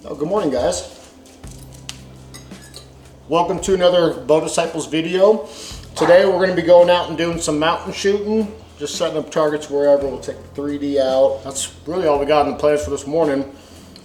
Oh, good morning, guys. Welcome to another Bowdisciples video. Today we're going to be going out and doing some mountain shooting, just setting up targets wherever. We'll take the 3D out. That's really all we got in the plans for this morning.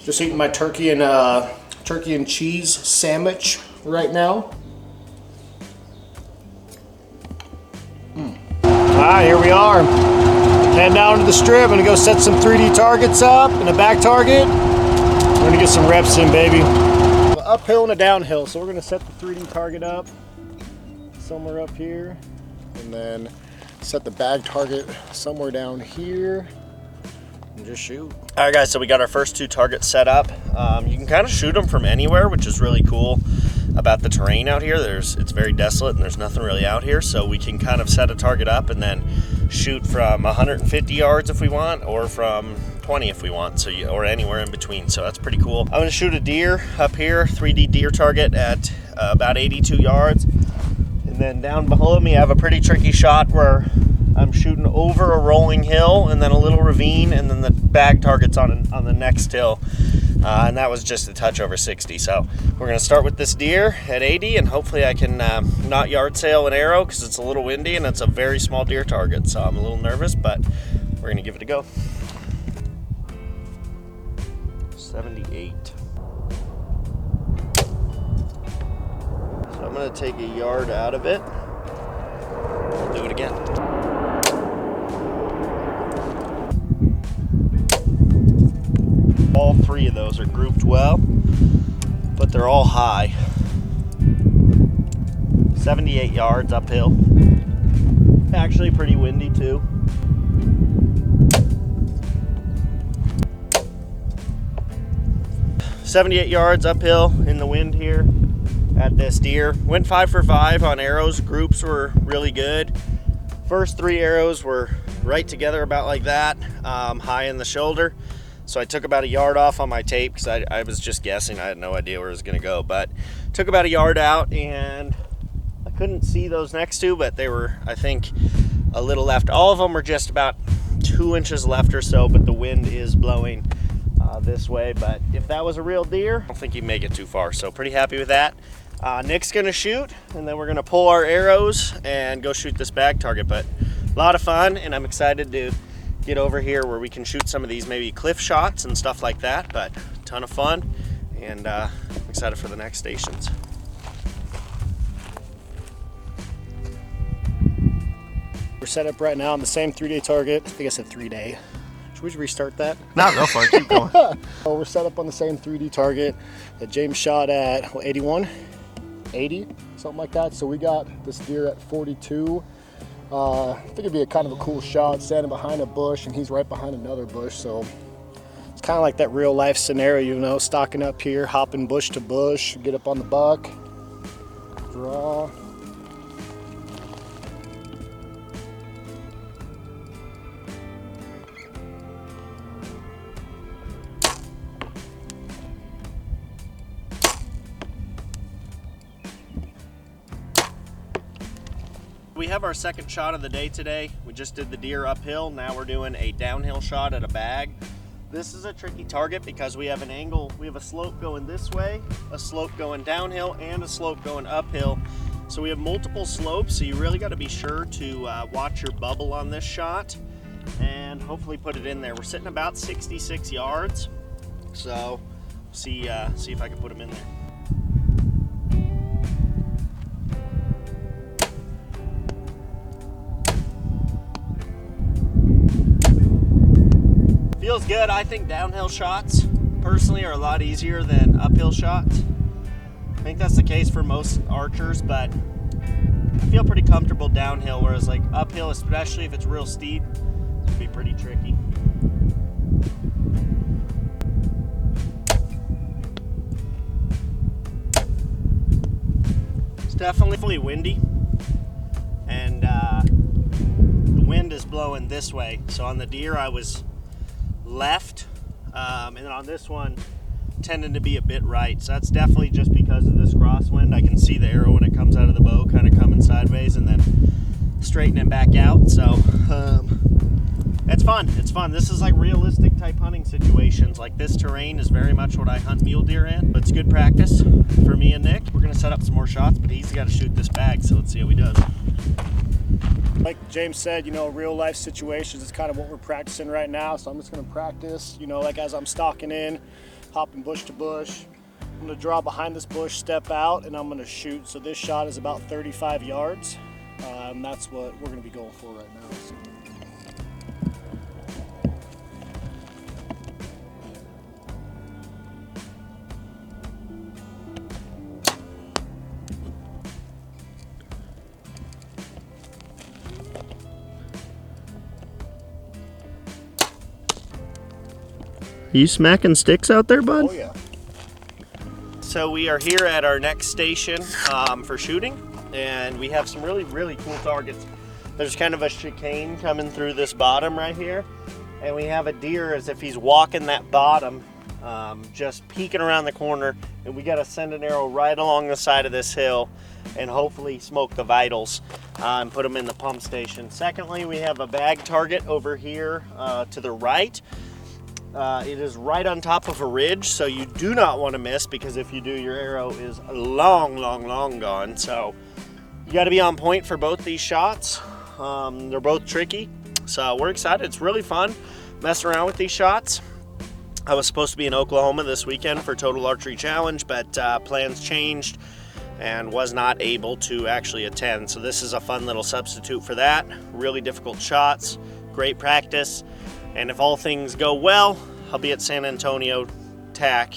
Just eating my turkey and cheese sandwich right now. Alright, here we are. Heading down to the strip. I'm going to go set some 3D targets up and a back target. We're going to get some reps in, baby. Uphill and a downhill, so we're going to set the 3D target up somewhere up here, and then set the bag target somewhere down here, and just shoot. All right, guys, so we got our first two targets set up. You can kind of shoot them from anywhere, which is really cool about the terrain out here. It's very desolate and there's nothing really out here, so we can kind of set a target up and then shoot from 150 yards if we want, or from 20 if we want, or anywhere in between. So that's pretty cool. I'm going to shoot a deer up here, 3D deer target at about 82 yards. And then down below me I have a pretty tricky shot where I'm shooting over a rolling hill and then a little ravine, and then the bag target's on the next hill. And that was just a touch over 60. So we're going to start with this deer at 80, and hopefully I can not yard sail an arrow because it's a little windy and it's a very small deer target. So I'm a little nervous, but we're going to give it a go. 78. So I'm going to take a yard out of it. We'll do it again. All three of those are grouped well, but they're all high. 78 yards uphill. Actually pretty windy too. $78 yards uphill in the wind here at this deer. Went 5 for 5 on arrows. Groups were really good. First 3 arrows were right together about like that, high in the shoulder. So I took about a yard off on my tape because I was just guessing. I had no idea where it was going to go, but took about a yard out, and I couldn't see those next two, but they were, I think, a little left. All of them were just about 2 inches left or so, but the wind is blowing this way. But if that was a real deer, I don't think he'd make it too far, so pretty happy with that. Nick's going to shoot, and then we're going to pull our arrows and go shoot this bag target. But a lot of fun, and I'm excited to get over here where we can shoot some of these maybe cliff shots and stuff like that. But a ton of fun, and I'm excited for the next stations. We're set up right now on the same 3-day target. I think I said 3-day. Should we restart that? No, go for it. Keep going. So we're set up on the same 3D target that James shot at 81, 80, something like that. So we got this deer at 42. I think it'd be a kind of a cool shot, standing behind a bush and he's right behind another bush. So it's kind of like that real life scenario, you know, stalking up here, hopping bush to bush, get up on the buck, draw. We have our second shot of the day today. We just did the deer uphill. Now we're doing a downhill shot at a bag. This is a tricky target because we have an angle. We have a slope going this way, a slope going downhill, and a slope going uphill. So we have multiple slopes, so you really got to be sure to watch your bubble on this shot and hopefully put it in there. We're sitting about 66 yards, so see if I can put them in there. Feels good. I think downhill shots personally are a lot easier than uphill shots. I think that's the case for most archers, but I feel pretty comfortable downhill, whereas like uphill, especially if it's real steep, can be pretty tricky. It's definitely windy, and the wind is blowing this way. So on the deer I was left, and then on this one tending to be a bit right. So that's definitely just because of this crosswind. I can see the arrow when it comes out of the bow kind of coming sideways and then straightening back out. So It's fun. It's fun. This is like realistic type hunting situations. Like this terrain is very much what I hunt mule deer in. But it's good practice for me and Nick. We're gonna set up some more shots, but he's got to shoot this bag. So let's see how he does. Like James said, you know, real life situations is kind of what we're practicing right now. So I'm just gonna practice, you know, like as I'm stalking in, hopping bush to bush. I'm gonna draw behind this bush, step out, and I'm gonna shoot. So this shot is about 35 yards. And that's what we're gonna be going for right now. So. Are you smacking sticks out there, bud? Oh yeah. So we are here at our next station for shooting, and we have some really cool targets. There's kind of a chicane coming through this bottom right here, and we have a deer as if he's walking that bottom, just peeking around the corner, and we got to send an arrow right along the side of this hill and hopefully smoke the vitals and put them in the pump station. Secondly, we have a bag target over here to the right. It is right on top of a ridge, so you do not want to miss, because if you do, your arrow is long gone. So you got to be on point for both these shots. They're both tricky, so we're excited. It's really fun messing around with these shots. I was supposed to be in Oklahoma this weekend for Total Archery Challenge, but plans changed and was not able to actually attend. So this is a fun little substitute for that. Really difficult shots, great practice. And if all things go well, I'll be at San Antonio TAC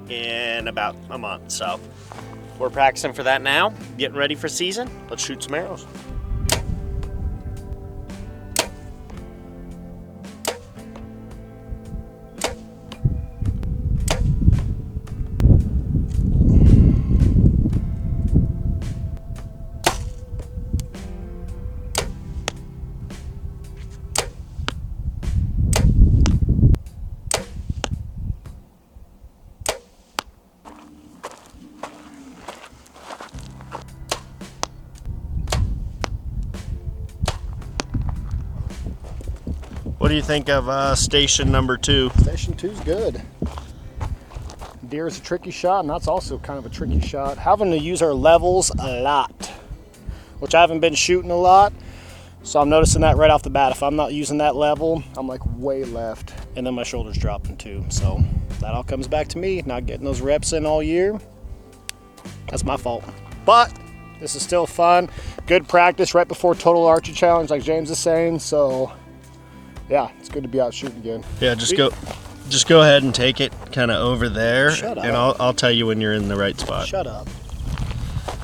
in about a month. So we're practicing for that now, getting ready for season. Let's shoot some arrows. What do you think of station number 2? Station 2's good. Deer is a tricky shot, and that's also kind of a tricky shot. Having to use our levels a lot, which I haven't been shooting a lot. So I'm noticing that right off the bat. If I'm not using that level, I'm like way left, and then my shoulder's dropping too. So that all comes back to me, not getting those reps in all year. That's my fault. But this is still fun. Good practice right before Total Archery Challenge, like James is saying. So yeah, it's good to be out shooting again. Yeah, just go ahead and take it kind of over there. Shut up. And I'll tell you when you're in the right spot. Shut up.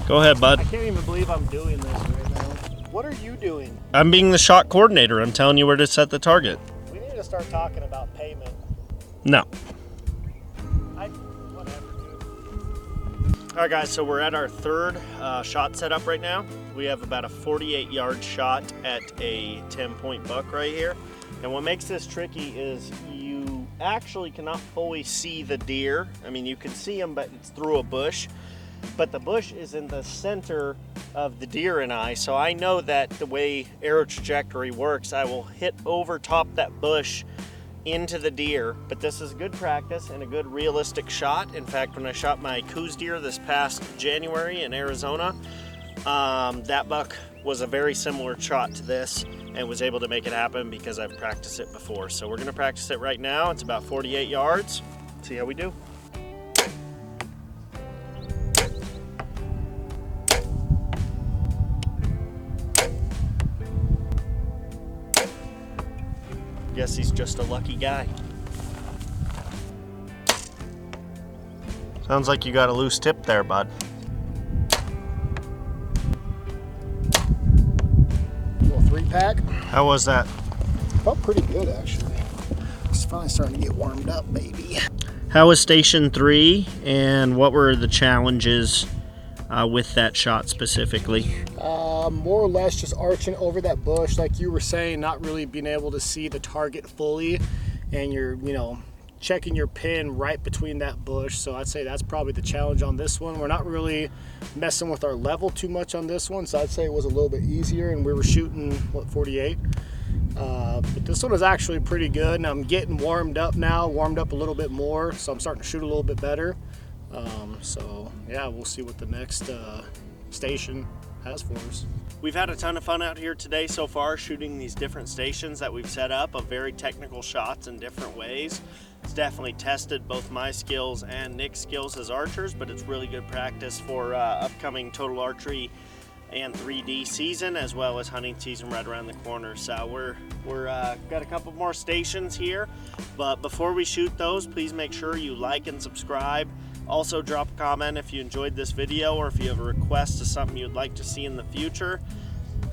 Go ahead, bud. I can't even believe I'm doing this right now. What are you doing? I'm being the shot coordinator. I'm telling you where to set the target. We need to start talking about payment. No. Whatever. All right, guys, so we're at our third shot setup right now. We have about a 48-yard shot at a 10-point buck right here. And what makes this tricky is you actually cannot fully see the deer. I mean, you can see him, but it's through a bush. But the bush is in the center of the deer and I, so I know that the way arrow trajectory works, I will hit over top that bush into the deer. But this is good practice and a good realistic shot. In fact, when I shot my coos deer this past January in Arizona, that buck was a very similar shot to this and was able to make it happen because I've practiced it before. So we're gonna practice it right now. It's about 48 yards. See how we do. Guess he's just a lucky guy. Sounds like you got a loose tip there, bud. Little 3-pack. How was that? Felt pretty good, actually. It's finally starting to get warmed up, baby. How was station 3, and what were the challenges with that shot specifically? More or less just arching over that bush, like you were saying, not really being able to see the target fully, and you're, checking your pin right between that bush. So I'd say that's probably the challenge on this one. We're not really messing with our level too much on this one, so I'd say it was a little bit easier, and we were shooting, what, 48? But this one is actually pretty good, and I'm getting warmed up now, warmed up a little bit more, so I'm starting to shoot a little bit better. So yeah, we'll see what the next station has for us. We've had a ton of fun out here today so far, shooting these different stations that we've set up of very technical shots in different ways. It's definitely tested both my skills and Nick's skills as archers, but it's really good practice for upcoming Total Archery and 3D season, as well as hunting season right around the corner. So we're got a couple more stations here, but before we shoot those, please make sure you like and subscribe. Also drop a comment if you enjoyed this video, or if you have a request to something you'd like to see in the future.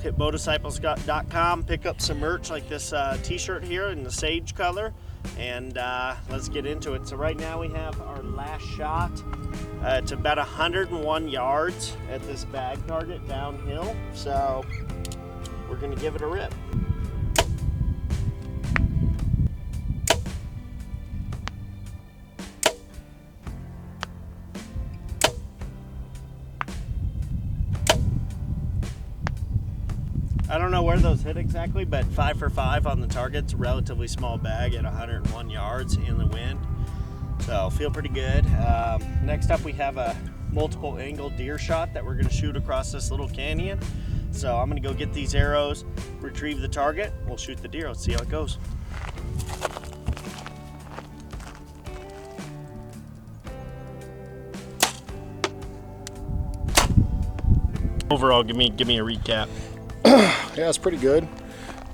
Hit bowdisciples.com, pick up some merch like this t-shirt here in the sage color, and let's get into it. So right now we have our last shot. It's about 101 yards at this bag target downhill, so we're gonna give it a rip. I don't know where those hit exactly, but 5 for 5 on the target. It's a relatively small bag at 101 yards in the wind, so feel pretty good. Next up, we have a multiple angle deer shot that we're going to shoot across this little canyon. So I'm going to go get these arrows, retrieve the target, we'll shoot the deer. Let's see how it goes. Overall, give me a recap. Yeah, it's pretty good.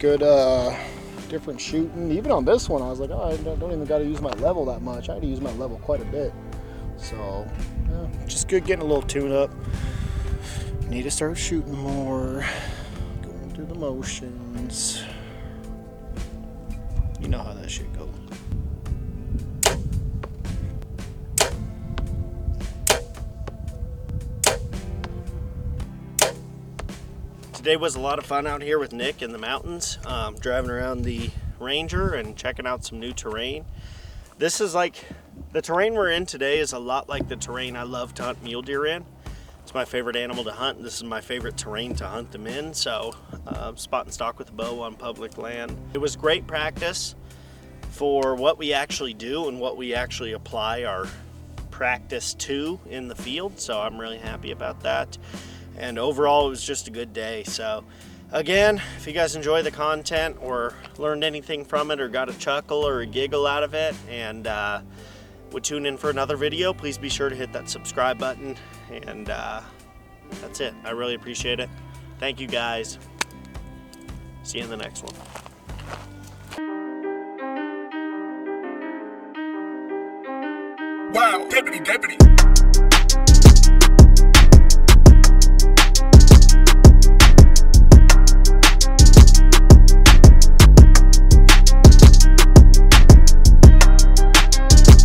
Good, different shooting. Even on this one, I was like, oh, I don't even got to use my level that much. I had to use my level quite a bit. So, yeah, just good getting a little tune up. Need to start shooting more. Going through the motions. You know how that shit goes. Today was a lot of fun out here with Nick in the mountains, driving around the Ranger and checking out some new terrain. This is like, the terrain we're in today is a lot like the terrain I love to hunt mule deer in. It's my favorite animal to hunt, and this is my favorite terrain to hunt them in, so spot and stalk with a bow on public land. It was great practice for what we actually do and what we actually apply our practice to in the field, so I'm really happy about that. And overall, it was just a good day. So again, if you guys enjoy the content or learned anything from it or got a chuckle or a giggle out of it and would tune in for another video, please be sure to hit that subscribe button. And that's it. I really appreciate it. Thank you guys. See you in the next one. Wow, deputy.